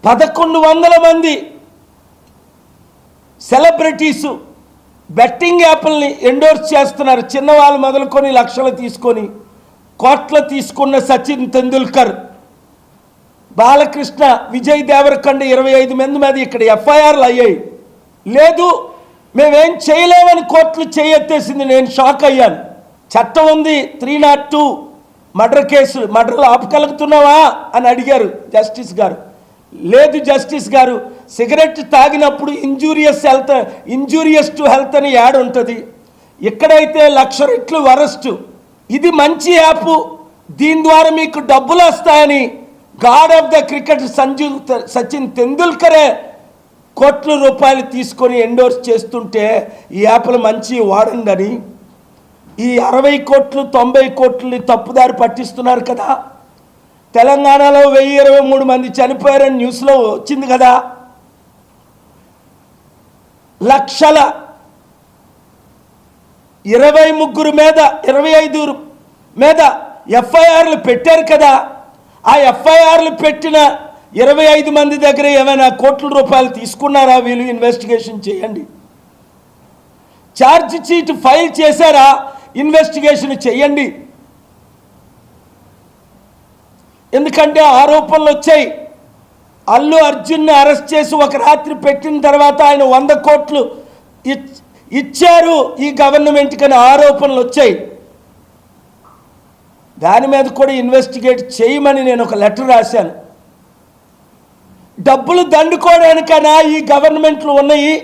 1100 మంది celebrities betting యాప్ల్ని endorse చేస్తున్నారు. చిన్నవాళ్ళు మొదలుకొని లక్షలు తీసుకొని కోట్లు తీసుకున్న సచిన్ తెందుల్కర్, బాలకృష్ణ, విజయ్ దేవరకొండ 25 మంది మీద ఇక్కడ ఎఫ్ఐఆర్లు అయ్యాయి. లేదు మేమేం చేయలేమని కోర్టులు చేయెత్తేసింది. నేను షాక్ అయ్యాను. చట్టం ఉంది 302 మర్డర్ కేసు, మర్డర్లు ఆపగలుగుతున్నావా అని అడిగారు జస్టిస్ గారు. లేదు జస్టిస్ గారు, సిగరెట్ తాగినప్పుడు ఇంజూరియస్ టు హెల్త్ అని యాడ్ ఉంటుంది. ఇక్కడైతే 1,00,000 రెట్లు వరస్ట్. ఇది మంచి యాప్, దీని ద్వారా మీకు డబ్బులు వస్తాయని god of the cricket Sachin తెందుల్కరే కోట్ల రూపాయలు తీసుకొని ఎండోర్స్ చేస్తుంటే ఈ యాప్లు మంచి వాడండి. ఈ 60 కోట్లు 90 కోట్లని తప్పుదారి పట్టిస్తున్నారు కదా. తెలంగాణలో 1023 మంది చనిపోయారని న్యూస్లో వచ్చింది కదా. లక్షల 23 మీద 25 మీద ఎఫ్ఐఆర్లు పెట్టారు కదా. ఆ ఎఫ్ఐఆర్లు పెట్టిన 25 మంది దగ్గర ఏమైనా కోట్ల రూపాయలు తీసుకున్నారా? వీళ్ళు ఇన్వెస్టిగేషన్ చేయండి. ఛార్జ్ షీట్ ఫైల్ చేశారా? ఇన్వెస్టిగేషన్ చేయండి. ఎందుకంటే ఆరోపణలు వచ్చాయి. అల్లు అర్జున్ని అరెస్ట్ చేసి ఒక రాత్రి పెట్టిన తర్వాత ఆయన 100 కోట్లు ఇచ్చారు ఈ గవర్నమెంట్కి అని ఆరోపణలు వచ్చాయి. దాని మీద కూడా ఇన్వెస్టిగేట్ చేయమని నేను ఒక లెటర్ రాశాను. డబ్బులు దండుకోవడానికైనా ఈ గవర్నమెంట్లు ఉన్నాయి.